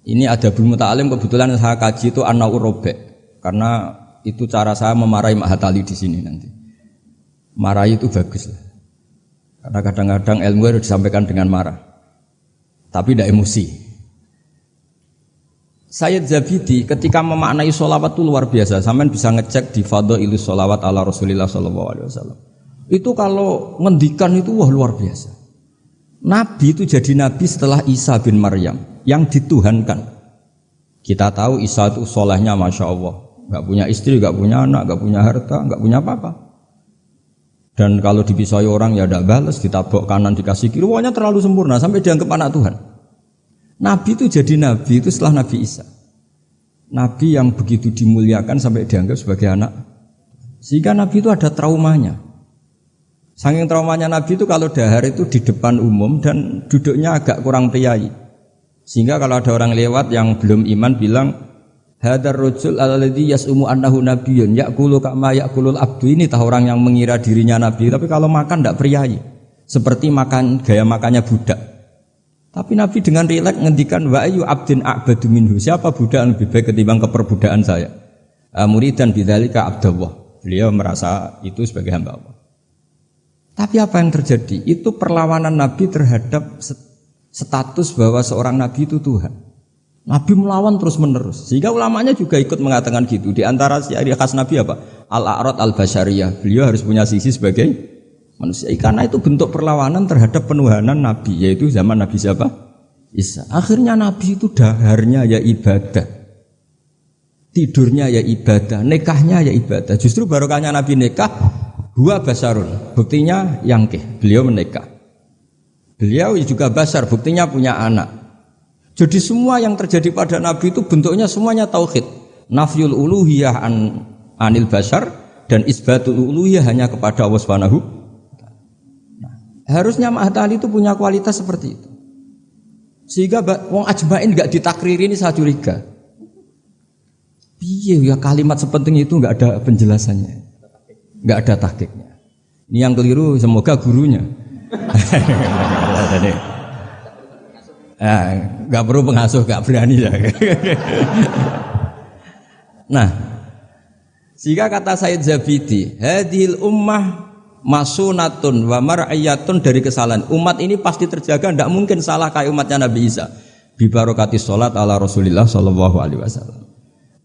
Ini ada Adabul Muta'alim, kebetulan saya kaji itu an-Naur Robek, karena itu cara saya memarahi Mahatali di sini nanti. Marahi itu bagus lah. Karena kadang-kadang ilmu harus disampaikan dengan marah, tapi tidak emosi. Sayyid Zabidi ketika memaknai sholawat itu luar biasa. Sampean bisa ngecek di Fadhailus Sholawat ala Rasulillah sallallahu alaihi wasallam. Itu kalau ngendikan itu wah luar biasa. Nabi itu jadi nabi setelah Isa bin Maryam yang dituhankan. Kita tahu Isa itu solehnya masya Allah, nggak punya istri, nggak punya anak, nggak punya harta, nggak punya apa-apa. Dan kalau dipisahi orang ya tidak balas, ditabok kanan dikasih kiri, pokoknya terlalu sempurna sampai dianggap anak Tuhan. Nabi itu jadi nabi itu setelah Nabi Isa. Nabi yang begitu dimuliakan sampai dianggap sebagai anak. Sehingga Nabi itu ada traumanya. Saking traumanya Nabi itu kalau dahar itu di depan umum dan duduknya agak kurang priayi. Sehingga kalau ada orang lewat yang belum iman bilang, hadar rajul alladzi yas'umu annahu nabiyyun ya'kulu kama ya'kulul abdu, ini tahu orang yang mengira dirinya nabi tapi kalau makan tidak priayi. Seperti makan gaya makannya budak. Tapi Nabi dengan rileks ngendikan wa ayu abdin a'badu minhu, siapa budak yang lebih baik ketimbang keperbudakan saya. Muridan bidzalika abdullah. Beliau merasa itu sebagai hamba Allah. Tapi apa yang terjadi? Itu perlawanan Nabi terhadap status bahwa seorang Nabi itu Tuhan. Nabi melawan terus menerus. Sehingga ulamanya juga ikut mengatakan gitu. Di antara ciri khas Nabi apa? Al-a'rad al-basyariyah. Beliau harus punya sisi sebagai manusia. Karena itu bentuk perlawanan terhadap penuhanan Nabi. Yaitu zaman Nabi siapa? Isa. Akhirnya Nabi itu daharnya ya ibadah. Tidurnya ya ibadah. Nikahnya ya ibadah. Justru barokahnya Nabi nikah. Huwa basarun, buktinya yangkih, beliau menikah. Beliau juga basar, buktinya punya anak. Jadi semua yang terjadi pada Nabi itu bentuknya semuanya tauhid. Nafyul uluhiyah anil basar dan isbatul uluhiyah hanya kepada Allah Subhanahu. Harusnya Mahatali itu punya kualitas seperti itu. Sehingga wong ajmain enggak ditakriri, ini saya curiga. Piye ya kalimat sepenting itu enggak ada penjelasannya. Enggak ada tahqiqnya. Ini yang keliru semoga gurunya. Enggak perlu pengasuh, enggak berani ya. Nah, sehingga kata Sayyid Zabidi, hadhil ummah masunatun wa mar'iyatun, dari kesalahan. Umat ini pasti terjaga, enggak mungkin salah kayak umatnya Nabi Isa. Bi barokati sholat ala Rasulillah sallallahu alaihi wasallam.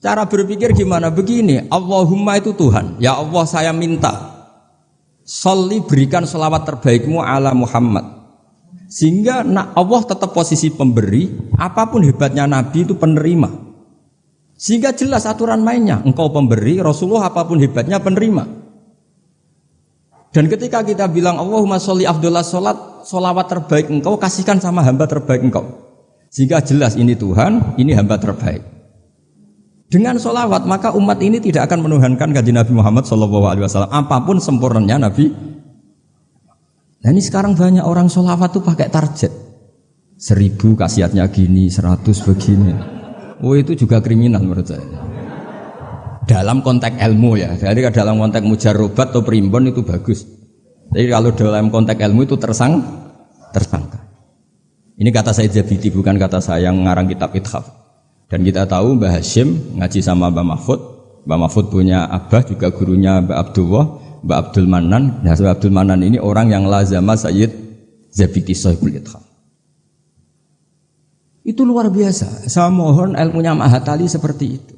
Cara berpikir gimana? Begini, Allahumma itu Tuhan. Ya Allah, saya minta sholli, berikan sholawat terbaikmu ala Muhammad. Sehingga Allah tetap posisi pemberi, apapun hebatnya Nabi itu penerima. Sehingga jelas aturan mainnya, engkau pemberi, Rasulullah apapun hebatnya penerima. Dan ketika kita bilang Allahumma sholli afdhalus sholat, sholawat terbaik engkau kasihkan sama hamba terbaik engkau. Sehingga jelas ini Tuhan, ini hamba terbaik. Dengan sholawat maka umat ini tidak akan menuhankan kanjeng Nabi Muhammad SAW apapun sempurnanya Nabi. Nah ini sekarang banyak orang sholawat tuh pakai target 1000 khasiatnya gini, 100 begini. Oh itu juga kriminal menurut saya. Dalam konteks ilmu ya. Jadi dalam konteks mujarrobat atau primbon itu bagus. Tapi kalau dalam konteks ilmu itu tersangka. Ini kata Sayyid Zabidi, bukan kata saya yang mengarang kitab Ithaf. Dan kita tahu Mbah Hashim ngaji sama Mbah Mahfud. Mbah Mahfud punya abah juga gurunya Mbah Abdullah, Mbah Abdul Manan. Nah, Mbah Abdul Manan ini orang yang lazama Sayyid Zabidi Shaykhul Ithaf. Itu luar biasa. Saya mohon ilmunya Mahatali seperti itu.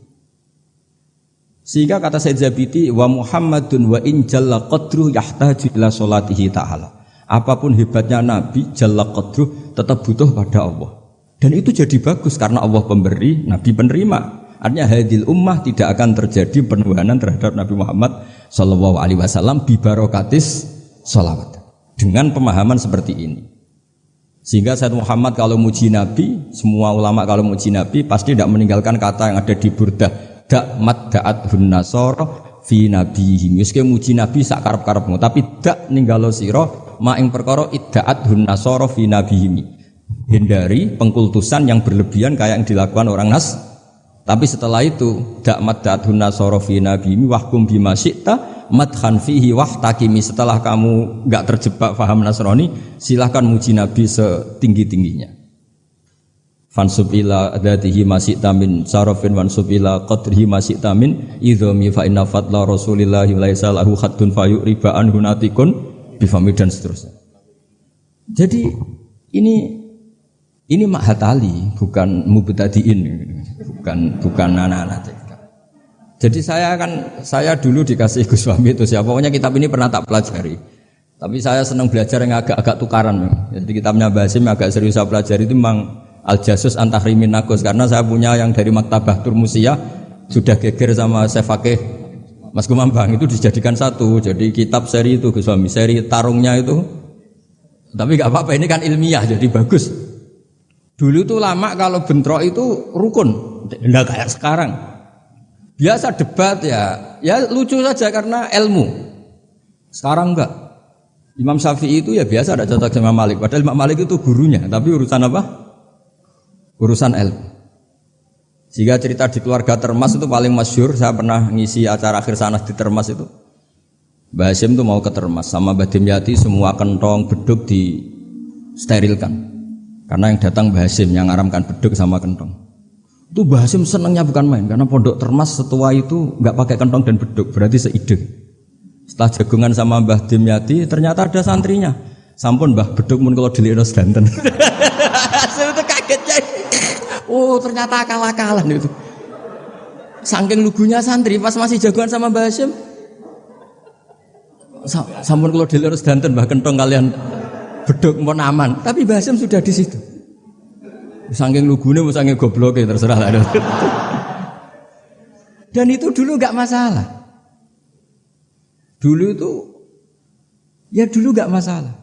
Sehingga kata Sayyid Zabidi, wa Muhammadun wa in jalla qadruh yahtaju ila sholatihi ta'ala. Apapun hebatnya Nabi, jalla qadruh tetap butuh pada Allah. Dan itu jadi bagus karena Allah pemberi, Nabi penerima. Artinya hadil ummah tidak akan terjadi penuhanan terhadap Nabi Muhammad sallallahu alaihi wasallam bi barokatis sholawat. Dengan pemahaman seperti ini. Sehingga Sayyid Muhammad kalau muji Nabi, semua ulama kalau muji Nabi pasti tidak meninggalkan kata yang ada di Burdah, da'mat da'athun nasara fi nabihim. Meski muji Nabi sak karep-karepmu, tapi dak ninggalo sira ma ing perkara idda'athun nasara fi nabihim. Hindari pengkultusan yang berlebihan kayak yang dilakukan orang Nas. Tapi setelah itu da'mat da'athun nasara fi nabihim wahkum bima syi'ta madhan fihi wahtakimi. Setelah kamu enggak terjebak paham Nasrani, silahkan muji Nabi setinggi-tingginya. fansub ila dzatihi masyi'ta min sarafin wansub ila qadrihi masyi'ta min idhami fa inna fadla rasulillahi laisa lahu khaddun fayuriba anhu natikun bifami dan seterusnya. Jadi ini mahatali bukan mubtadiin, bukan anak-anak. Jadi saya dulu dikasih Gus Wahmi itu siapa, pokoknya kitab ini pernah tak pelajari. Tapi saya senang belajar yang agak tukaran. Jadi kitabnya Mbah Hasyim agak serius saya pelajari itu memang Al-Jasus Antahrimin Nagus, karena saya punya yang dari Maktabah Turmusiyah sudah geger sama Syekh Fakih Mas Kumambang itu dijadikan satu. Jadi kitab seri itu Gus Wahmi, seri tarungnya itu. Tapi enggak apa-apa, ini kan ilmiah jadi bagus. Dulu tuh lama kalau bentrok itu rukun, enggak kayak sekarang. Biasa debat ya lucu saja karena ilmu. Sekarang enggak. Imam Syafi'i itu ya biasa ada cocok sama Malik, padahal Imam Malik itu gurunya, tapi urusan apa? Urusan ilmu. Sehingga cerita di keluarga Termas itu paling masyhur. Saya pernah ngisi acara akhir sanas di Termas itu. Mbah Hasyim itu mau ke Termas sama Mbah Dimyati, semua kentong beduk disterilkan. Karena yang datang Mbah Hasyim yang ngaramkan beduk sama kentong. Itu Mbah Hasyim senangnya bukan main, karena pondok Termas setua itu enggak pakai kentong dan beduk, berarti seide. Setelah jagungan sama Mbah Dimyati, ternyata ada santrinya. Sampun Mbah beduk mun kula delikno sedanten. Hasyim itu kagetnya. Oh ternyata akal-akalan itu. Saking lugunya santri pas masih jagoan sama Mbah Hasyim. Sampun kalau delik sedanten Mbah kentong kalian beduk pun aman. Tapi Mbah Hasyim sudah di situ. Saking lugune, saking gobloke terserah lah. Dan itu dulu enggak masalah. Dulu enggak masalah.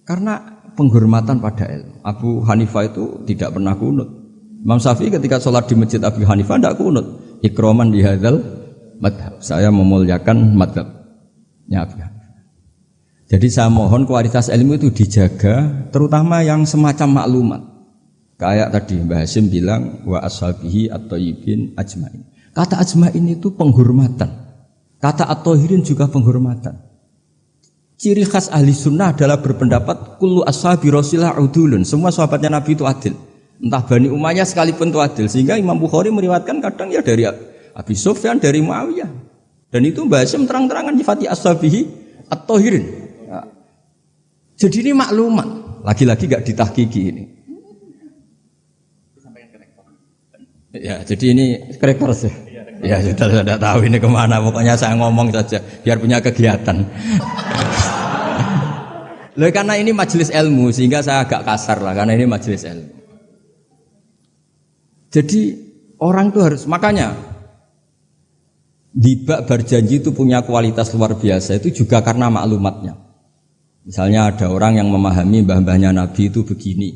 Karena penghormatan pada ilmu. Abu Hanifah itu tidak pernah kunut. Imam Syafi'i ketika sholat di masjid Abu Hanifah tidak kunut. Ikroman di hadzal madhab. Saya memuliakan madhabnya Abu Hanifah. Jadi saya mohon kualitas ilmu itu dijaga, terutama yang semacam maklumat. Kayak tadi Mbah Hasyim bilang wa ashabihi at-thayyibin ajmain. Kata ajmain itu penghormatan. Kata at-thahirin juga penghormatan. Ciri khas ahli sunnah adalah berpendapat kullu ashabi Rasulillah udulun. Semua sahabatnya Nabi itu adil. Entah Bani Umayyah sekalipun itu adil. Sehingga Imam Bukhari meriwayatkan kadang ya dari Abi Sufyan, dari Muawiyah. Dan itu Mbah Hasyim terang-terangan nyifati ashabihi at-thahirin. Ya. Jadi ini maklumat. Lagi-lagi gak ditahkiki ini. Ya, jadi ini karakter sih. Ya sudah tahu ini kemana. Pokoknya saya ngomong saja biar punya kegiatan. Loh, karena ini majelis ilmu sehingga saya agak kasar lah, karena ini majelis ilmu. Jadi orang itu harus, makanya dibak berjanji itu punya kualitas luar biasa itu juga karena maklumatnya. Misalnya ada orang yang memahami mbah-mbahnya Nabi itu begini,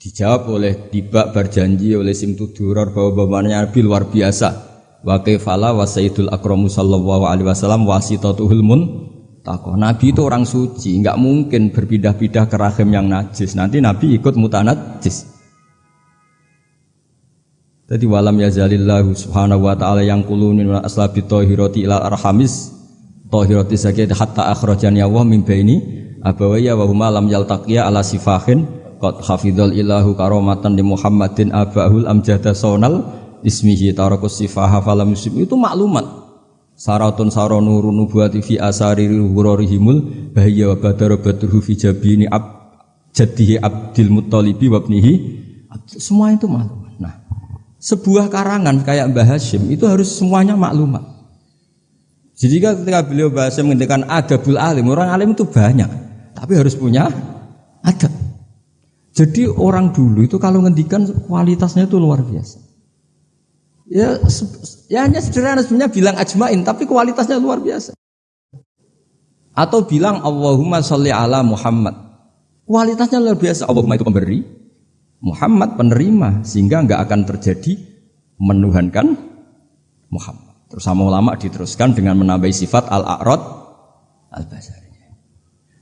dijawab oleh dibak berjanji oleh Simtuduror bahwa mbah-mbahnya Nabi luar biasa. Wa kaifala wa sayyidul akramu sallallahu alaihi wasallam wasitatuhul muntaqa. Nabi itu orang suci, enggak mungkin berpindah-pindah ke rahim yang najis. Nanti Nabi ikut mutanajis. Jadi walam yazalillahu subhanahu wa ta'ala yang kulunin wa aslabi tahirati ila arhamis tahirati sakit hatta akhrajani Allah min baini abawaya wa huma lam yaltaqiya ala sifahin qad hafidhal ilahu karamatan li Muhammadin abahul amjada sonal ismihi tarakus sifaha falam yusib. Itu maklumat. Saratun saranurun nubuwati fi asari hurarihimul bahya wa badara badruhu fi jabini jaddihi Abdul Muttalibi wa ibnihi. Semua itu maklumat. Nah, sebuah karangan kayak Mbah Hasyim itu harus semuanya maklumat. Jadi ketika beliau Mbah Hasyim menghentikan adabul alim, orang alim itu banyak, tapi harus punya adab. Jadi orang dulu itu kalau ngendikan kualitasnya itu luar biasa. Ya hanya sederhana sebenarnya bilang ajmain, tapi kualitasnya luar biasa. Atau bilang Allahumma sholli ala Muhammad, kualitasnya luar biasa. Allahumma itu pemberi, Muhammad penerima, sehingga enggak akan terjadi menuhankan Muhammad. Terus sama ulama diteruskan dengan menambahi sifat al-a'rad al-basari.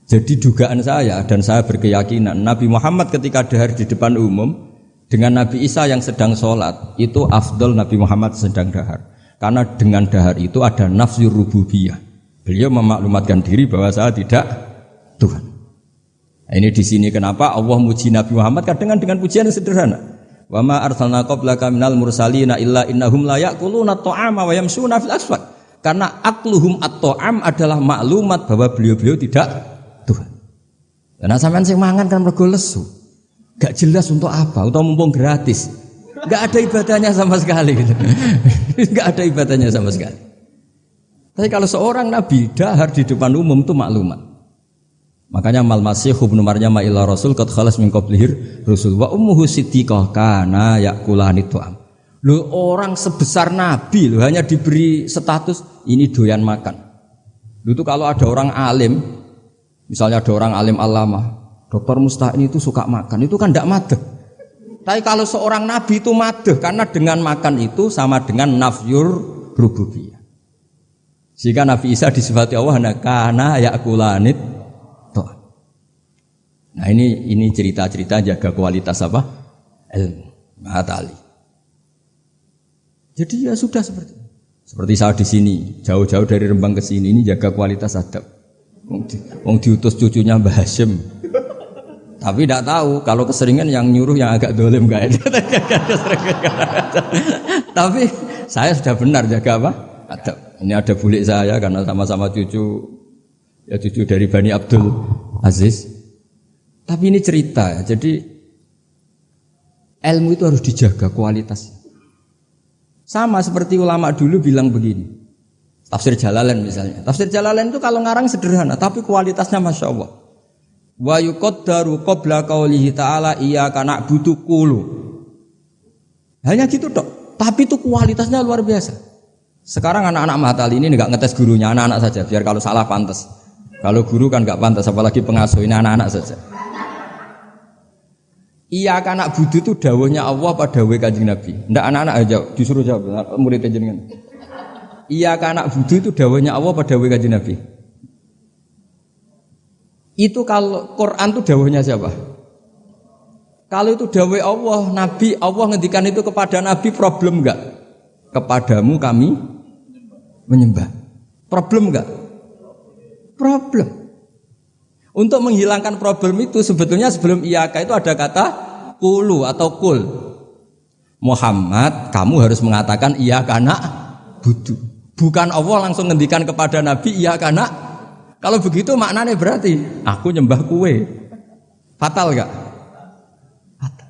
Jadi dugaan saya dan saya berkeyakinan Nabi Muhammad ketika dahar di depan umum dengan Nabi Isa yang sedang sholat itu afdol Nabi Muhammad sedang dahar. Karena dengan dahar itu ada nafsu rububiyah. Beliau memaklumatkan diri bahwa saya tidak Tuhan. Nah, ini di sini kenapa Allah muji Nabi Muhammad kadang dengan pujian yang sederhana. Wa ma arsalna qablaka minal mursalina illa innahum la ya'kuluna at-ta'ama wa yamshuna fil aswaq. Karena akluhum at-ta'am adalah maklumat bahwa beliau-beliau tidak Tuhan. Karena sampean sing mangan kan mergo lesu. Gak jelas untuk apa, atau mumpung gratis. Gak ada ibadahnya sama sekali gitu. Gak ada ibadahnya sama sekali. Tapi kalau seorang nabi dahar di depan umum itu maklumat. Makanya mal masih ibnu Maryam illa rasul qad khalas min qablihir rusul wa ummuhu siddiqah kana yakulani tu'am. Loh, orang sebesar nabi loh hanya diberi status ini doyan makan. Itu kalau ada orang alim, misalnya ada orang alim alama, Dr. Musta'in itu suka makan, itu kan tidak madeh. Tapi kalau seorang nabi itu madeh karena dengan makan itu sama dengan nafyur rububiyah. Jika Nabi Isa disifati Allah kana yakulanit. Nah ini cerita-cerita jaga kualitas apa? Ilmu. Matali. Jadi ya sudah seperti saya di sini, jauh-jauh dari Rembang ke sini ini jaga kualitas adab. Wong diutus cucunya Mbah Hasyim. Tapi tidak tahu kalau keseringan yang nyuruh yang agak dolim enggak ada. Tapi saya sudah benar jaga apa? Adab. Ini ada bulik saya karena sama-sama cucu dari Bani Abdul Aziz. Tapi ini cerita ya, jadi ilmu itu harus dijaga kualitasnya. Sama seperti ulama dulu bilang begini, tafsir Jalalain misalnya. Tafsir Jalalain itu kalau ngarang sederhana, tapi kualitasnya Masya Allah. Wa yuqaddaru qabla qawlihi ta'ala iyyaka na'budu qulu. Hanya gitu dok, tapi itu kualitasnya luar biasa. Sekarang anak-anak Mahatali ini enggak ngetes gurunya, anak-anak saja, biar kalau salah pantas. Kalau guru kan enggak pantas, apalagi pengasuh, ini anak-anak saja. Iya anak budu itu dawuhnya Allah pada dawuh Kanjeng Nabi. Ndak anak-anak aja disuruh jawab murid jenengan. Iya anak budu itu dawuhnya Allah pada dawuh Kanjeng Nabi. Itu kalau Quran itu dawuhnya siapa? Kalau itu dawuh Allah, Nabi Allah ngendikan itu kepada Nabi problem enggak? Kepadamu kami menyembah. Problem enggak? Problem. Untuk menghilangkan problem itu sebetulnya sebelum iyaka itu ada kata kulu atau kul. Muhammad, kamu harus mengatakan iyaka na'budu. Bukan Allah langsung ngendikan kepada Nabi iyaka na'. Kalau begitu maknanya berarti aku nyembah kue. Fatal enggak? Fatal.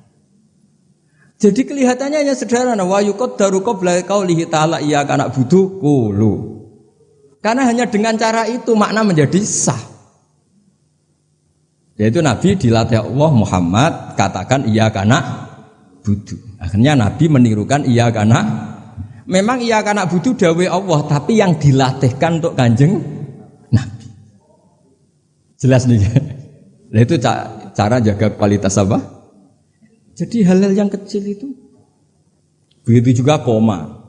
Jadi kelihatannya hanya sederhana wa yuqaddaru qabla qaulihi ta'ala iyyaka na'budu qulu. Karena hanya dengan cara itu makna menjadi sah. Yaitu Nabi dilatih Allah Muhammad katakan iyyaka na'budu. Akhirnya Nabi menirukan iyyaka na'. Memang iyyaka na'budu dawuh Allah, tapi yang dilatihkan untuk Kanjeng Nabi. Jelas nih. Nah itu cara jaga kualitas apa? Jadi hal-hal yang kecil itu. Begitu juga koma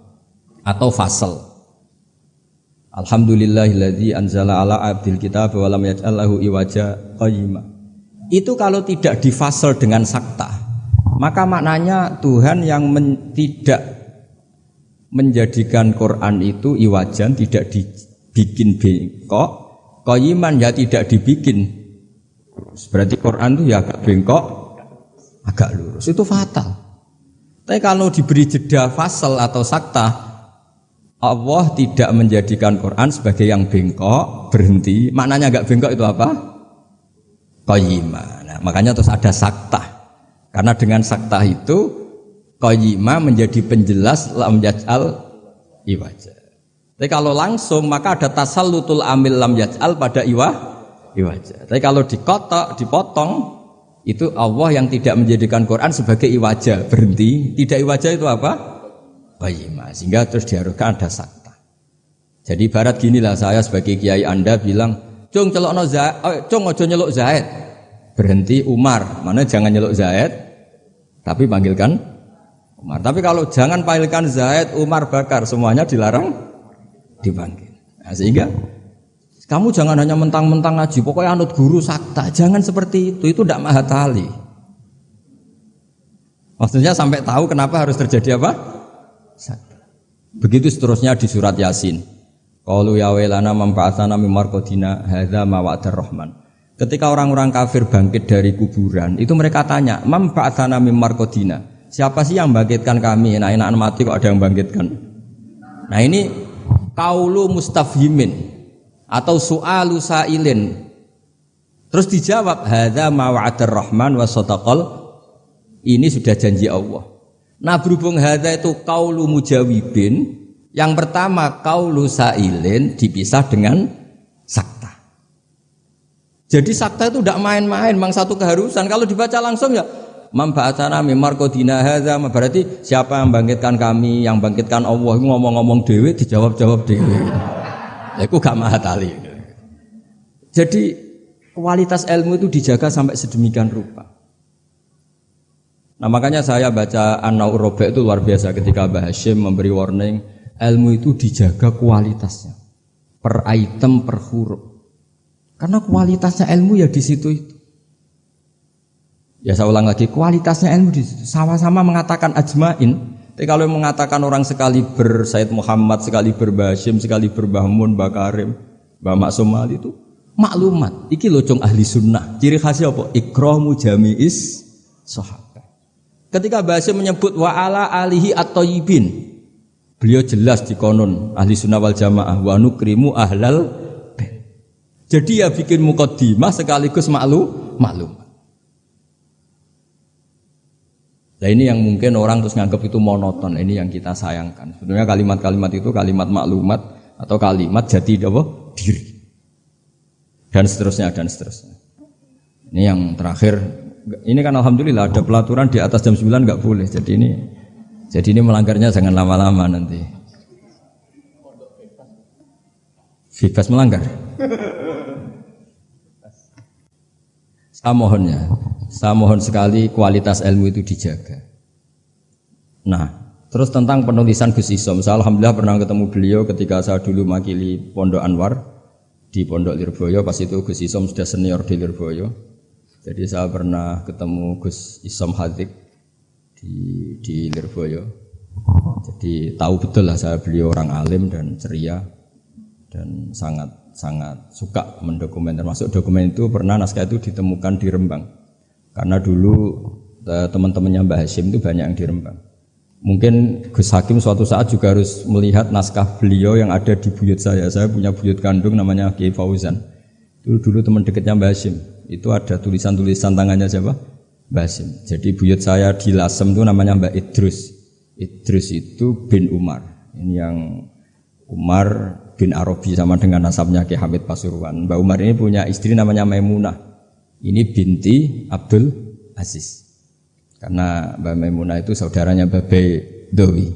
atau fasal. Alhamdulillahilladzi anzala ala abdil kitab wa lam yaj'al lahu iwaja qayyima. Itu kalau tidak difasal dengan sakta, maka maknanya Tuhan yang tidak menjadikan Quran itu iwajan, tidak dibikin bengkok, qayyiman ya tidak dibikin. Berarti Quran itu ya agak bengkok, agak lurus. Itu fatal. Tapi kalau diberi jeda fasal atau sakta, Allah tidak menjadikan Quran sebagai yang bengkok, berhenti. Maknanya agak bengkok itu apa? Qayyimah. Nah, makanya terus ada sakta. Karena dengan sakta itu qayyimah menjadi penjelas lam yaj'al iwaja. Tapi kalau langsung maka ada tasallutul amil lam yaj'al pada iwaja. Tapi kalau dipotong itu Allah yang tidak menjadikan Quran sebagai iwaja, berhenti. Tidak iwaja itu apa? Qayyimah. Sehingga terus diharuskan ada sakta. Jadi ibarat ginilah saya sebagai kiai Anda bilang Cung celokno Zaid, cung aja nyeluk Zaid. Berhenti Umar, mana jangan nyeluk Zaid, tapi panggilkan Umar. Tapi kalau jangan panggilkan Zaid, Umar, Bakar, semuanya dilarang dipanggil. Nah, sehingga kamu jangan hanya mentang-mentang ngaji, pokoknya anut guru sakta, jangan seperti itu tidak mahatali. Maksudnya sampai tahu kenapa harus terjadi apa? Sakta. Begitu seterusnya di surat Yasin. Qalu ya wailana man ba'atsana min marqadina hadza ma wa'adar rahman. Ketika orang-orang kafir bangkit dari kuburan, itu mereka tanya, "Mam ba'atsana mim marqadina?" Siapa sih yang bangkitkan kami? Enak-enakan mati kok ada yang bangkitkan. Nah ini qaulu mustafhimin atau su'alu sa'ilin. Terus dijawab, "Hadza ma wa'adar rahman wa sadaqal." Ini sudah janji Allah. Nah berhubung hadza itu qaulu mujawibin, yang pertama qaulu sa'ilin dipisah dengan sakta. Jadi sakta itu tidak main-main, memang satu keharusan. Kalau dibaca langsung ya, "Man ba'atsana mim marqadina hadza," berarti siapa yang bangkitkan kami, yang bangkitkan Allah, ngomong-ngomong dewe, dijawab-jawab dewe. Ya iku gak mahatali. Jadi kualitas ilmu itu dijaga sampai sedemikian rupa. Nah makanya saya baca An-Naur Robe itu luar biasa ketika Mbah Hashim memberi warning, ilmu itu dijaga kualitasnya, per item, per huruf. Karena kualitasnya ilmu ya di situ itu. Ya saya ulang lagi, kualitasnya ilmu di situ. Sama-sama mengatakan ajmain. Tapi kalau mengatakan orang sekali Sayyid Muhammad, sekali Mbah Hashim, sekali Mbah Mun, Mbah Karim, Mbah Maksum Ali itu maklumat. Iki locong ahli sunnah. Ciri khasnya apa? Ikramu jami'is sahabat. Ketika Mbah Hashim menyebut wa ala alihi at-thayyibin, beliau jelas di konon ahli sunnah wal jamaah wa nukrimu ahlal. Jadi ya bikin muqaddimah sekaligus maklum. Nah ini yang mungkin orang terus nganggap itu monoton. Ini yang kita sayangkan. Sebenarnya kalimat-kalimat itu kalimat maklumat atau kalimat jati diri. Dan seterusnya. Ini yang terakhir. Ini kan alhamdulillah ada pelaturan di atas jam 9 nggak boleh. Jadi ini melanggarnya jangan lama-lama nanti. Bebas melanggar. Saya mohon sekali kualitas ilmu itu dijaga. Nah, terus tentang penulisan Gus Isom, saya alhamdulillah pernah ketemu beliau ketika saya dulu makili Pondok Anwar di Pondok Lirboyo. Pas itu Gus Isom sudah senior di Lirboyo. Jadi saya pernah ketemu Gus Isom Hadik di Lirboyo. Jadi tahu betul lah saya beliau orang alim dan ceria dan sangat suka mendokumen, termasuk dokumen itu pernah naskah itu ditemukan di Rembang karena dulu teman-temannya Mbah Hashim itu banyak yang di Rembang. Mungkin Gus Hakim suatu saat juga harus melihat naskah beliau yang ada di buyut saya punya buyut kandung namanya Kiai Fauzan, itu dulu teman dekatnya Mbah Hashim, itu ada tulisan-tulisan tangannya siapa? Mbah Hashim. Jadi buyut saya di Lasem itu namanya Mbah Idrus itu bin Umar, ini yang Umar bin Arabi sama dengan nasabnya Ki Hamid Pasuruan. Mbak Umar ini punya istri namanya Maimunah. Ini binti Abdul Aziz. Karena Mbak Maimunah itu saudaranya Babe Dowi.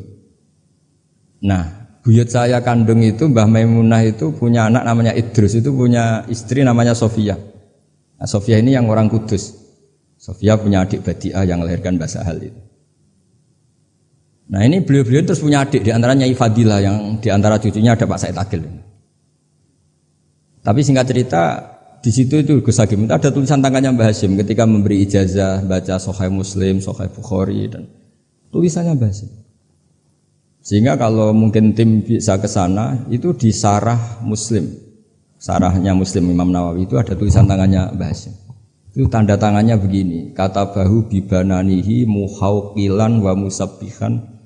Nah, buyut saya kandung itu Mbah Maimunah itu punya anak namanya Idrus, itu punya istri namanya Sofia. Nah, Sofia ini yang orang Kudus. Sofia punya adik Badi'ah yang melahirkan Mbah Sahal itu. Nah ini beliau-beliau terus punya adik, diantaranya Ifadilah, yang diantara cucunya ada Pak Said Agil. Tapi singkat cerita di situ itu Gus Hakim itu ada tulisan tangannya Mbah Hashim ketika memberi ijazah baca Sahih Muslim, Sahih Bukhari dan tulisannya Mbah Hashim. Sehingga kalau mungkin tim bisa ke sana itu di Sarah Muslim, Sarahnya Muslim Imam Nawawi itu ada tulisan tangannya Mbah Hashim. Itu tanda tangannya begini, kata bahu bibananihi muhauqilan wa musabbihan.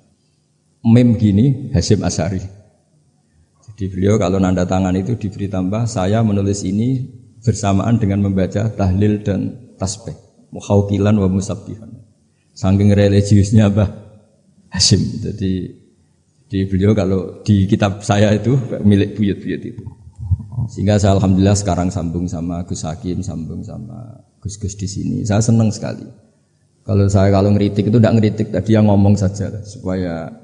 Mem gini Hashim Asy'ari. Jadi beliau kalau nanda tangan itu diberi tambah saya menulis ini bersamaan dengan membaca tahlil dan tasbih muhauqilan wa musabbihan. Saking religiusnya Mbah Hashim. Jadi beliau kalau di kitab saya itu milik buyut-buyut itu. Sehingga saya alhamdulillah sekarang sambung sama Gus Hakim, sambung sama Gus-gus di sini. Saya senang sekali. Kalau ngeritik itu tidak ngeritik, tadi yang ngomong saja supaya.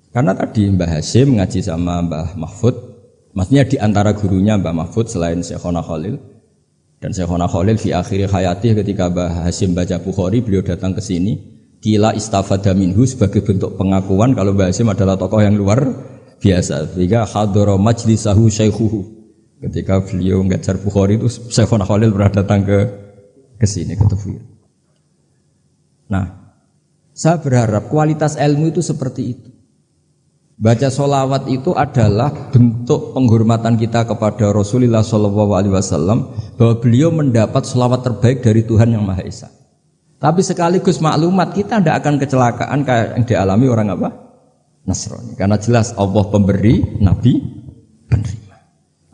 Karena tadi Mbah Hashim ngaji sama Mbah Mahfud, maksudnya di antara gurunya Mbah Mahfud selain Syekhona Khalil, dan Syekhona Khalil fi akhir hayatih ketika Mbah Hashim baca Bukhari, beliau datang ke sini, kila istafada minhu sebagai bentuk pengakuan kalau Mbah Hashim adalah tokoh yang luar biasa. Sehingga hadara majlisahu syaikhuhu, ketika beliau ngajar Bukhari itu Syekhona Khalil pernah datang ke sini ke Tufir. Nah, saya berharap kualitas ilmu itu seperti itu. Baca sholawat itu adalah bentuk penghormatan kita kepada Rasulullah SAW bahwa beliau mendapat sholawat terbaik dari Tuhan Yang Maha Esa. Tapi sekaligus maklumat kita tidak akan kecelakaan kayak yang dialami orang apa? Nasrani. Karena jelas Allah pemberi, Nabi penerima.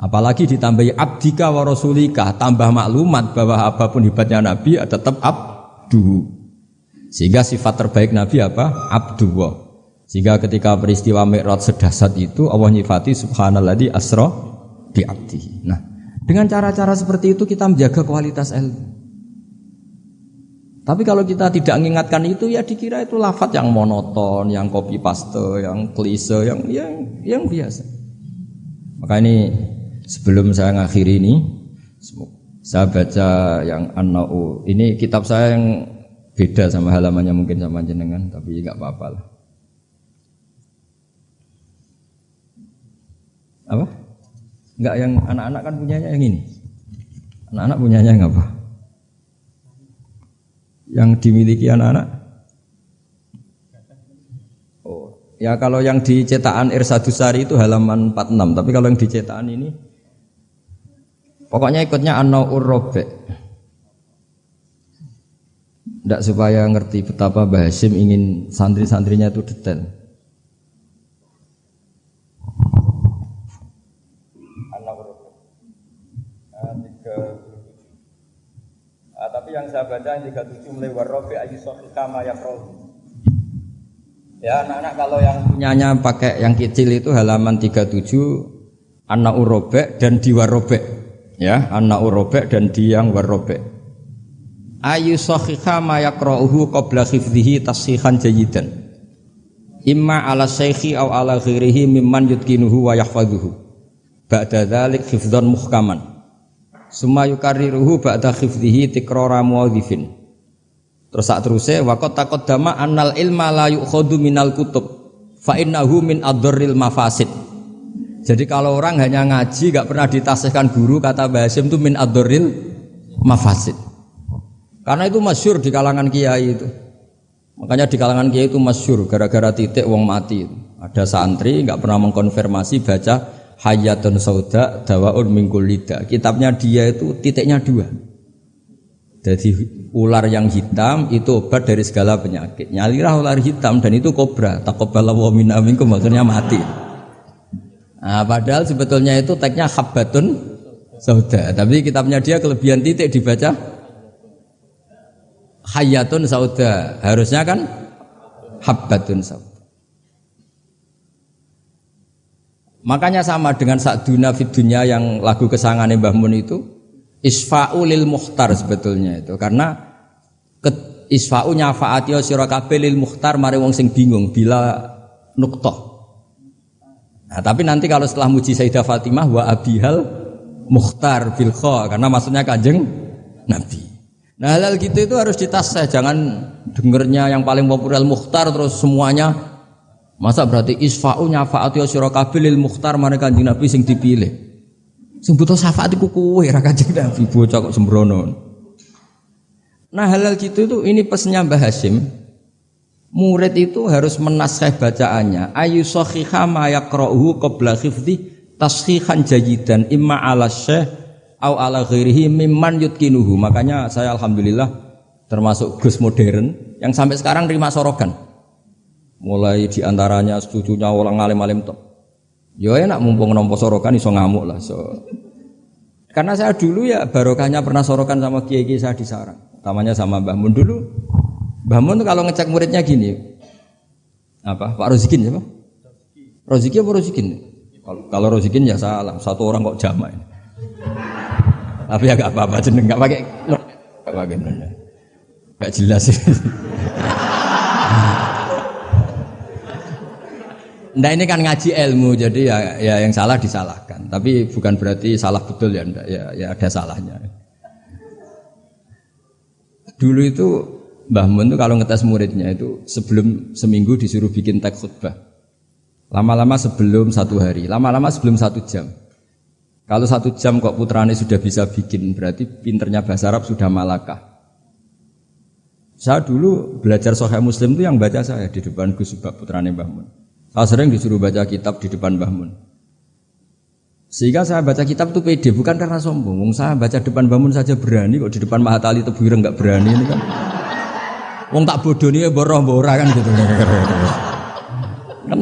Apalagi ditambahi abdika wa rasulika, tambah maklumat bahwa apapun hebatnya Nabi tetap abdu. Sehingga sifat terbaik Nabi apa? Abdullah. Sehingga ketika peristiwa Mi'raj sedahsyat itu Allah nyifati subhanalladzi asra bi abdihi. Nah, dengan cara-cara seperti itu kita menjaga kualitas ilmu. Tapi kalau kita tidak mengingatkan itu ya dikira itu lafaz yang monoton, yang copy paste, yang klise, yang biasa. Maka ini sebelum saya ngakhiri ini saya baca yang An-Na'u. Ini kitab saya yang beda sama halamannya mungkin sama jenengan, tapi enggak apa-apa lah. Apa? Enggak, yang anak-anak kan punyanya yang ini. Anak-anak punyanya yang apa? Yang dimiliki anak-anak? Oh, ya kalau yang di cetakan Irsadusari itu halaman 46, tapi kalau yang di cetakan ini pokoknya ikutnya An-Naw'ur Rabi'. Tidak supaya ngerti betapa Mbah Hasyim ingin santri-santrinya itu detail. Tapi yang saya baca yang 37 mulai warrofi ayyusofika mayafroh. Ya anak-anak kalau yang punyanya pakai yang kecil itu halaman 37 An-Na'ur Rabi' dan di warrobi'. Ya An-Na'ur Rabi' dan di yang warrobi'. Ayyusofika mayakrohu qabla khifdihi tashihan jayidan. Imma ala syekhi aw ala ghirihi mimman yutkinuhu wa yahfaduhu. Ba'da dzalik khifdhan muhkaman. Summa yukarriruhu ba'da khifdhihi tikrara muwadhifin. Terus sak teruse waqad taqaddama annal ilma la yu'khadhu minal kutub fa innahu min adharril mafasid. Jadi kalau orang hanya ngaji enggak pernah ditasihkan guru, kata Mbah Hasyim itu min adharril mafasid. Karena itu masyhur di kalangan kiai itu. Makanya di kalangan kiai itu masyhur gara-gara titik wong mati itu. Ada santri enggak pernah mengkonfirmasi baca Hayatun Sauda Dawaun Mingkul Lida. Kitabnya dia itu titiknya 2. Jadi ular yang hitam itu obat dari segala penyakit. Nyalirah ular hitam dan itu kobra. Taqabbalallahu minna minkum, akhirnya mati. Nah, padahal sebetulnya itu teksnya Habbatun Sauda. Tapi kitabnya dia kelebihan titik dibaca Hayatun Sauda. Harusnya kan Habbatun Sauda. Makanya sama dengan Sa'duna fid dunya yang lagu kesangane Mbah Mun itu isfa'u lil mukhtar sebetulnya itu karena isfa'u nyafaati sira kabeh lil mukhtar mari wong sing bingung bila nuqtah. Nah, tapi nanti kalau setelah muji Sayyidah Fatimah wa abihal mukhtar bil kha karena maksudnya Kanjeng Nabi. Nah, hal gitu itu harus ditasih, jangan dengernya yang paling populer mukhtar terus semuanya. Masa berarti isfa'u nyafaati sira kabeh lil mukhtar mare Kanjeng Nabi sing dipilih. Sing butuh syafaat iku kowe ra Kanjeng Nabi, bocah kok sembrono. Nah, hal-hal gitu itu ini pesannya Mbah Hasyim. Murid itu harus menaskah bacaannya. Ayu sahiha ma yaqra'uhu qabla khifdhi tashihan jayidan imma 'ala syekh au 'ala ghairihi mimman yutkinuhu. Makanya saya alhamdulillah termasuk Gus modern yang sampai sekarang terima sorogan. Mulai diantaranya setujunya orang alim-alim top. Ya enak mumpung nompo sorokan iso ngamuk lah. Karena saya dulu ya barokahnya pernah sorokan sama kiai-kiai saya di sarang. Utamanya sama Mbah Mun dulu. Mbah Mun kalau ngecek muridnya gini. Apa? Pak Rozikin siapa? Roziki apa Rozikin? Kalau Rozikin ya salah. Satu orang kok jamaah ini. Tapi ya gak apa-apa jeneng gak pakai. Gak pakai. Gak jelas. Nah ini kan ngaji ilmu, jadi ya yang salah disalahkan. Tapi bukan berarti salah betul ya, enggak, ya ada salahnya. Dulu itu Mbah Mun itu kalau ngetes muridnya itu sebelum seminggu disuruh bikin teks khutbah. Lama-lama sebelum 1 hari, lama-lama sebelum 1 jam. Kalau 1 jam kok putrane sudah bisa bikin, berarti pinternya bahasa Arab sudah malakah. Saya dulu belajar Sahih Muslim itu yang baca saya di depan Gus Subak putrane Mbah Mun. Saya sering disuruh baca kitab di depan Mbah Mun. Sehingga saya baca kitab itu pede, bukan karena sombong. Wong saya baca depan Mbah Mun saja berani, kok di depan Mahatali Tebuireng enggak berani ini kan. Wong tak bodoni ya boroh-bora kan gitu. Kan.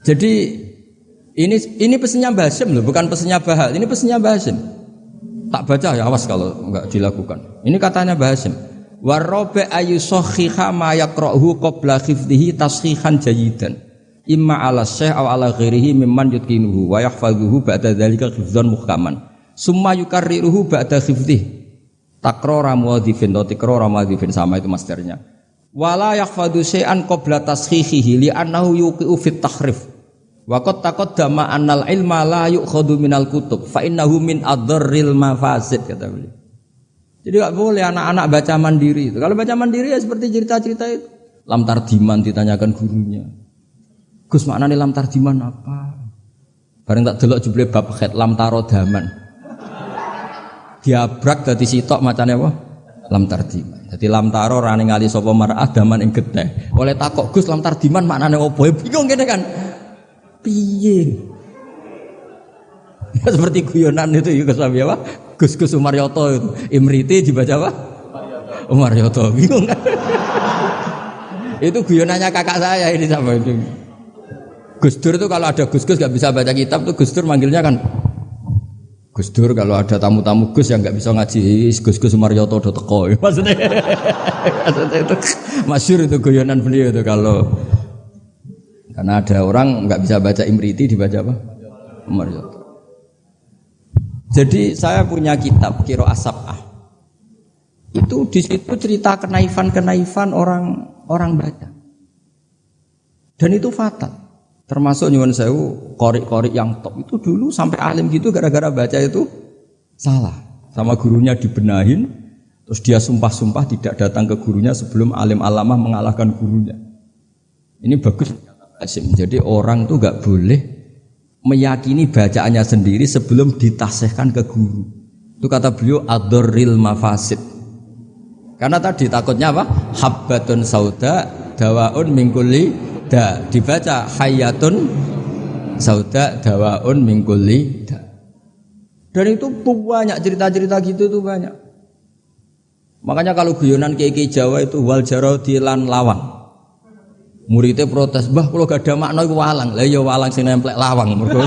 Jadi ini pesannya Mbah Hasyim loh, bukan pesannya Bahal. Ini pesannya Mbah Hasyim. Tak baca ya awas kalau enggak dilakukan. Ini katanya Mbah Hasyim. Warabe ayu sahhiha ma yaqra'uhu qabla khifdihi tashihan jayidan. Imma ala syekh aw ala ghairihi mimman yutqinuhu wa yahfazuhu ba'da dzalika hifdzan muhkaman. Summa yukarriruhu ba'da khifdih. Takrara muadzifin atau tikrara muadzifin sama itu masternya. Wala yahfadzu syai'an qabla tashihihi li annahu yuqi'u fit tahrif. Wa qad taqaddama annal ilma la yu'khadhu minal kutub fa innahu min adharril mafasid kata beliau. Jadi enggak boleh anak-anak baca mandiri itu. Kalau baca mandiri ya seperti cerita-cerita itu. Lam tardiman ditanyakan gurunya. Gus maknane lam tardiman apa? Bareng tak delok jebule bab khat lam tarodaman. Diabrak dadi sitok macane apa? Lam tardiman. Dadi lam taro ora ningali sapa mar'ah daman ing getih. Oleh takok Gus lam tardiman maknane apa? Bingung kene kan. Piye? Ya, seperti guyonan itu ya Gus apa? Gus Umaryoto itu. Imriti dibaca apa? Umaryoto. Bingung kan? Itu guyonannya kakak saya ini sama itu. Gus Dur itu kalau ada Gus gak bisa baca kitab tuh Gus Dur manggilnya kan Gus Dur. Kalau ada tamu-tamu Gus yang gak bisa ngaji Gus Umaryoto udah teko. Maksudnya itu masyhur itu guyonan beliau itu kalau karena ada orang gak bisa baca Imriti dibaca apa? Umaryoto. Jadi saya punya kitab Qiraah Sab'ah. Itu di situ cerita kenaifan orang baca. Dan itu fatal. Termasuk nyuwun sewu qori-qori yang top itu dulu sampai alim gitu gara-gara baca itu salah. Sama gurunya dibenahin, terus dia sumpah-sumpah tidak datang ke gurunya sebelum alim alamah mengalahkan gurunya. Ini bagus. Jadi orang tuh enggak boleh meyakini bacaannya sendiri sebelum ditasihkan ke guru. Itu kata beliau ad-darril mafasid. Karena tadi takutnya apa? Habbatun sauda dawaun min kulli da. Dibaca hayatun sauda dawaun min kulli da. Dan itu banyak cerita-cerita gitu tuh banyak. Makanya kalau guyonan kiai Jawa itu wal jarodi lan lawang. Muridnya protes, "Mbah kula gak ada makna iku walang." Lah ya walang sing nemplek lawang mergo.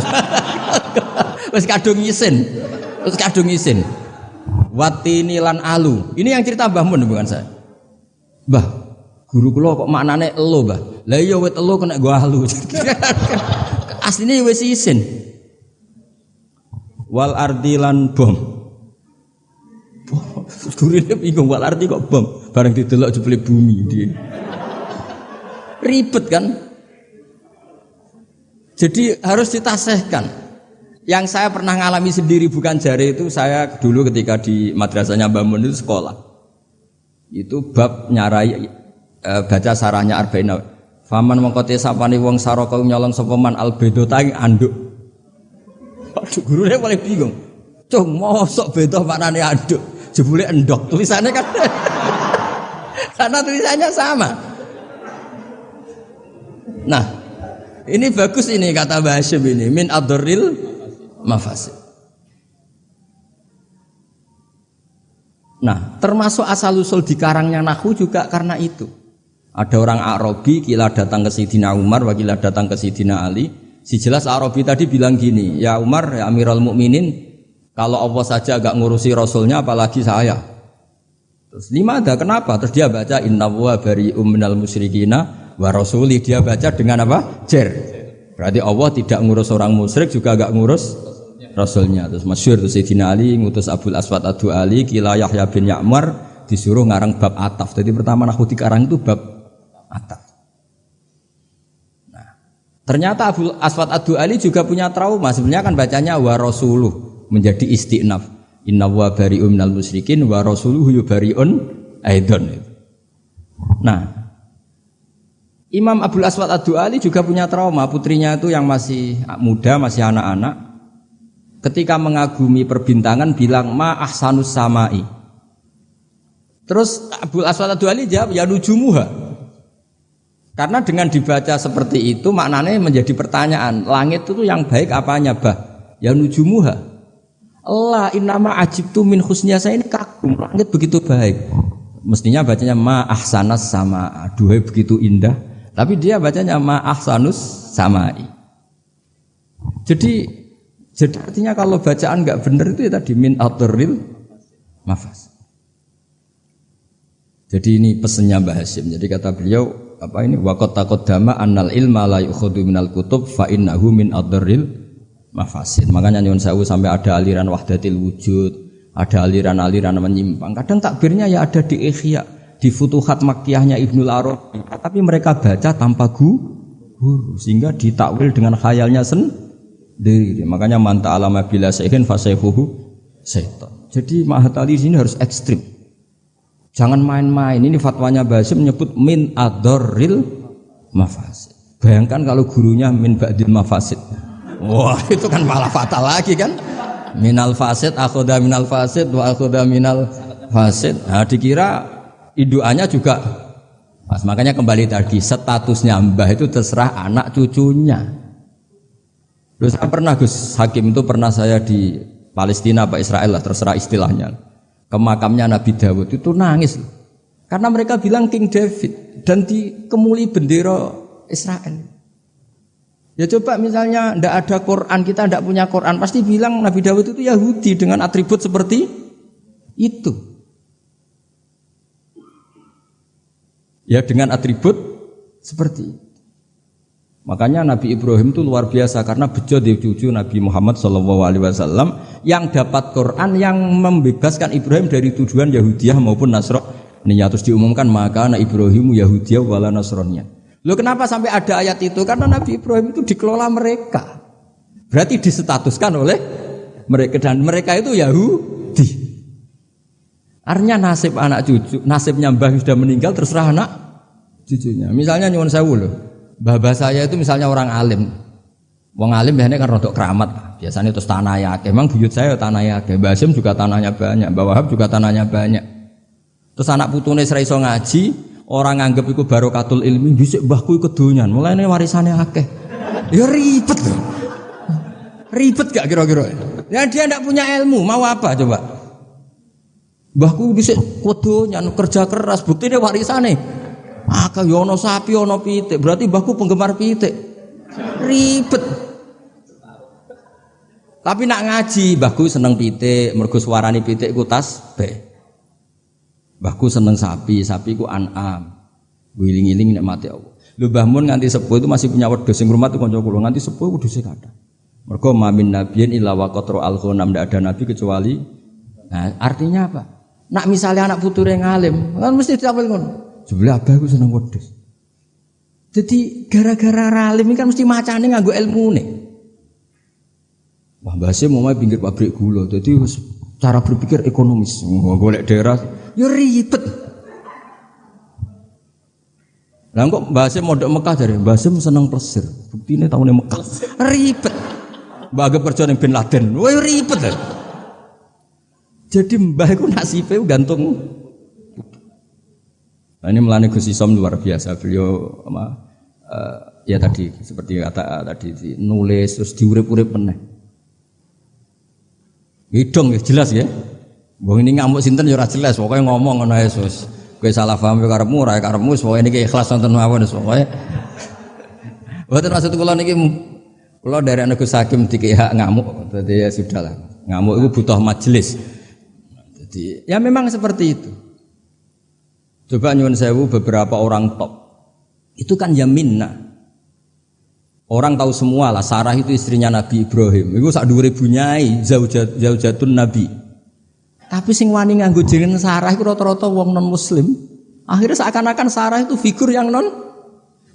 Wis kadung isin. Terus kadung isin. Watini lan alu. Ini yang cerita Mbah Mun bukan saya. Mbah, guru kula kok maknane elo, Mbah. Lah iya wit elo kena go alu. Asline wis isin. Wal ardi lan bom. Gurine bingung wal ardi kok bom. Bareng didelok jebule bumi dia. Ribet kan? Jadi harus ditasihkan. Yang saya pernah ngalami sendiri bukan jari itu saya dulu ketika di madrasahnya Mbah Mun itu sekolah. Itu bab nyarai baca sarahnya Arba'in. Faman mengkote sapane wong saraka nyolong sapa man albedota ing anduk. Aduh gurune paling bingung. Cung mosok beda maknane anduk. Jebule endok tulisannya kan. Karena tulisannya sama. Nah, ini bagus ini kata Mbah Hasyim ini min ad-darril mafasid. Nah, termasuk asal-usul di karangnya nahwu juga karena itu. Ada orang Arabi kila datang ke Sayyidina Umar, wakila datang ke Sayyidina Ali. Si jelas Arabi tadi bilang gini, "Ya Umar, ya Amirul Mukminin, kalau Allah saja agak ngurusi Rasulnya apalagi saya." Terus ada kenapa? Terus dia baca innallaha bari'um minal musyrikina wa rasuli, dia baca dengan apa? Jer. Berarti Allah tidak ngurus orang musyrik juga enggak ngurus rasulnya. Terus masyhur tuh Sayyidina Ali ngutus Abul Aswad Ad-Du'ali kila Yahya bin Ya'mar disuruh ngarang bab ataf. Jadi pertama nahwu dikarang itu bab ataf. Nah, ternyata Abul Aswad Ad-Du'ali juga punya trauma. Sebenarnya kan bacanya wa rasuluh menjadi istinaf. Inna wa bari'um minal musyrikin wa rasuluhu yubari'un aidon. Nah, Imam Abul Aswad Ad-Du'ali juga punya trauma. Putrinya itu yang masih muda, masih anak-anak, ketika mengagumi perbintangan bilang ma ahsanus samai. Terus Abul Aswad Ad-Du'ali jawab ya nujumuha. Karena dengan dibaca seperti itu maknanya menjadi pertanyaan, langit itu yang baik apanya bah? Ya nujumuha. Allah innama ajibtu min husniya, saya ini kagum, langit begitu baik. Mestinya bacanya ma ahsanas sama, duhai begitu indah. Tapi dia bacanya ma ahsanus samai. Jadi artinya kalau bacaan enggak benar itu ya tadi min adril mafas. Jadi ini pesannya Mbah Hasyim. Jadi kata beliau apa ini waqat taqaddama annal ilma la yukhadhu minal kutub fa innahu min adril mafasid. Makanya nyuwun sewu sampai ada aliran wahdatil wujud, ada aliran-aliran menyimpang. Kadang takbirnya ya ada di Ihya, di Futuhat Makkiyahnya Ibnul Arabi. Tapi mereka baca tanpa guru sehingga ditakwil dengan khayalnya sendiri. Makanya man ta'alama bila syai'in fa sayfuhu syaitan. Jadi Mahatali sini harus ekstrim. Jangan main-main. Ini fatwanya Mbah Hasyim menyebut min adorril mafasid. Bayangkan kalau gurunya min ba'dil mafasid. Wah, itu kan malah fatal lagi kan? Minal fasid akhoda minal fasid wa akhoda minal fasid. Nah, dikira induannya juga pas. Makanya kembali tadi statusnya Mbah itu terserah anak cucunya. Terus saya pernah Gus Hakim itu pernah saya di Palestina apa Israel lah terserah istilahnya. Ke makamnya Nabi Dawud itu nangis karena mereka bilang King David dan dikemuli bendera Israel. Ya coba misalnya ndak ada Quran, kita ndak punya Quran, pasti bilang Nabi Dawud itu Yahudi dengan atribut seperti itu. Ya dengan atribut seperti itu. Makanya Nabi Ibrahim itu luar biasa karena bejo di cucu Nabi Muhammad SAW yang dapat Quran yang membebaskan Ibrahim dari tujuan Yahudiyah maupun Nasraniyah. Terus diumumkan maka anak Ibrahim Yahudiyah wala Nasraniyah. Loh kenapa sampai ada ayat itu? Karena Nabi Ibrahim itu dikelola mereka. Berarti disetatuskan oleh mereka dan mereka itu Yahudi. Artinya nasib anak cucu, nasibnya mbah sudah meninggal terserah anak cucunya. Misalnya nyuwun sewu loh. Mbah saya itu misalnya orang alim. Wong alim biasanya kan rodok keramat. Biasanya terus tanah ya. Memang buyut saya tanah ya. Mbah Hasyim juga tanahnya banyak. Mbah Wahab juga tanahnya banyak. Terus anak putune ora iso ngaji, orang nganggep iku barokatul ilmi, dhisik mbahku iku kedonyan. Mulane warisane akeh. Ya ribet loh. Ribet gak kira-kira? Ya dia ndak punya ilmu, mau apa coba? Mbahku dhisik kedonyan kerja keras, buktine warisane akeh yo ana sapi ana pitik, berarti mbahku penggemar pitik. Ribet. Tapi nak ngaji, mbahku seneng pitik, mergo suarane pitik ku tasbih. Mbahku seneng sapi, sapi ku an'am. Wiling-wiling nek mati Allah. Lho Mbah Mun nganti sepuh itu masih punya wedhus sing rumah tuh kanca kula, nganti sepuh wedhuse kathah. Mergo mamin nabiyyin illa waqatra al-ghanam, ndak ada nabi kecuali. Nah, artinya apa? Nak misalnya anak puture ngalim, kan mesti ditampil ngono. Sebelah abah aku seneng wedhus. Jadi gara-gara ralim ini kan mesti macane nganggo ilmune. Wah, Mbah Hasyim mau pinggir pabrik gula. Jadi cara berpikir ekonomis. Golek daerah ya ribet. Lah kok Mbah Hasyim mondok Mekah jare, Mbah Hasyim seneng plesir. Buktine taune Mekah. Ribet. Mbah Agep kerja ning Bin Laden. Wah ribet. Jadi mbah iku nasibe gantung. Nah, ini melani Gus Isom luar biasa. Beliau ya tadi seperti kata tadi nulis terus diurip-urip meneh. Hidung ya jelas ya. Wong ini ngamuk sinten ya ora jelas, pokoke ngomong ngono ae sus. Kowe salah paham karepmu ora karepmu, pokoke niki ikhlas wonten mawon pokoke. Mboten maksud kula niki kula dari Gus Hakim dikek hak ngamuk, dadi ya sudahlah. Ngamuk itu butuh majelis. Jadi ya memang seperti itu. Coba nyuwun sewu beberapa orang top. Itu kan yaminna. Orang tahu semua lah Sarah itu istrinya Nabi Ibrahim. Iku sak dhuwure bunyai zaujatun Nabi. Tapi sing wani nganggo jeneng Sarah iku rata-rata wong non muslim. Akhirnya seakan-akan Sarah itu figur yang non.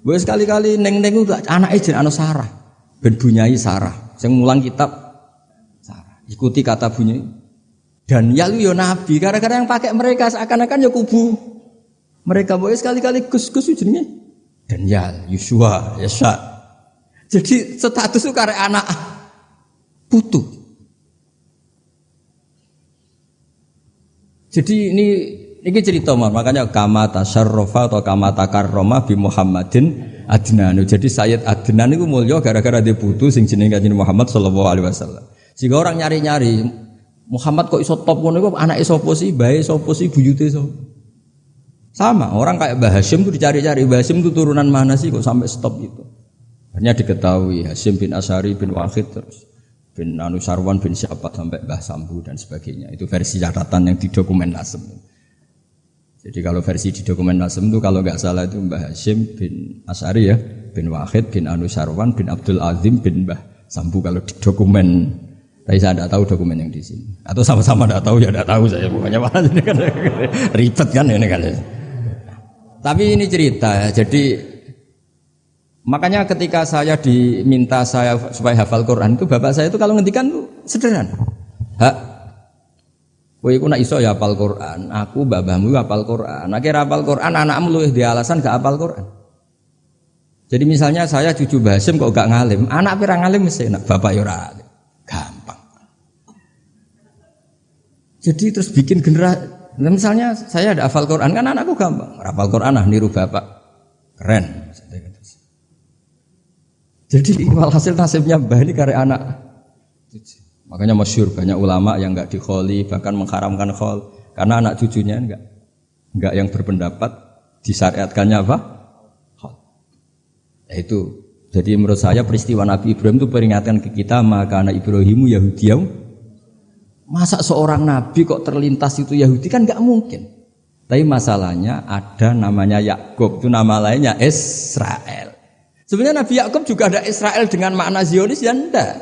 Wes sekali-kali neng-neng anake jeneng Sarah. Ben bunyai Sarah. Sing mulang kitab Sarah. Ikuti kata bunyai. Dan ya lu yo Nabi. Gara-gara yang pakai mereka seakan-akan ya kubu. Mereka boleh sekali-kali Gus-Gus jenenge Daniel, Yusua, Yesa. Jadi status itu karek anak putu. Jadi ini Ini cerita makanya kama tasyarrafa atau kama takarrama bi Muhammadin Adnan. Jadi Sayyid Adnan itu mulya gara-gara dia putu sing jenenge Kanjeng Muhammad sallallahu alaihi wasallam. Sehingga orang nyari-nyari Muhammad kok iso top ngono iku anake sapa sih, bae sapa sih, buyute sapa. Sama, orang kayak Mbah Hashim itu dicari-cari, Mbah Hashim itu turunan mana sih kok sampai stop itu. Akhirnya diketahui Hashim bin Asy'ari bin Waqid terus bin Anusarwan bin Syabat sampai Mbah Sambu dan sebagainya. Itu versi catatan yang di dokumen Nasem. Jadi kalau versi di dokumen Nasem itu kalau nggak salah itu Mbah Hashim bin Asy'ari ya, bin Waqid bin Anusarwan bin Abdul Azim bin Mbah Sambu kalau di dokumen. Tapi saya tidak tahu dokumen yang di sini. Atau sama-sama tidak tahu ya tidak tahu saya pokoknya malah ini kan ribet kan ini kan. Tapi ini cerita. Jadi makanya ketika saya diminta saya supaya hafal Quran itu bapak saya itu kalau ngendikan itu sederhana. Hak, kowe iku nak iso ya hafal Quran, aku babahmu hafal Quran. Akhirnya hafal Quran, anakmu luwih di alasan gak hafal Quran. Jadi misalnya saya cucu Mbah Hasyim kok gak ngalim, anak pirang ngalim mesti nak bapak ya ora alim. Gampang. Jadi terus bikin generasi. Misalnya saya ada hafal Quran kan anakku gampang, hafal Quran niru bapak, keren. Jadi walhasil nasibnya Mbah ini karya anak. Makanya masyhur banyak ulama yang enggak dikholi bahkan mengharamkan khol karena anak cucunya enggak yang berpendapat disyariatkannya apa? Khol. Itu. Jadi menurut saya peristiwa Nabi Ibrahim itu peringatan ke kita maka anak Ibrahimu Yahudiyah. Masa seorang nabi kok terlintas itu Yahudi kan enggak mungkin. Tapi masalahnya ada namanya Yakub itu nama lainnya Israel. Sebenarnya Nabi Yakub juga ada Israel dengan makna Zionis ya enggak.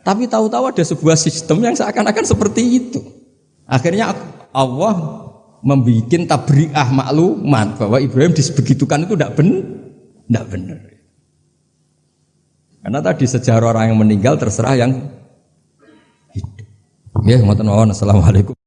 Tapi tahu-tahu ada sebuah sistem yang seakan-akan seperti itu. Akhirnya Allah membuat tabri'ah maklumat bahwa Ibrahim disebegitukan itu enggak benar. Karena tadi sejarah orang yang meninggal terserah yang hidup. Ya, ngoten mawon. Assalamualaikum.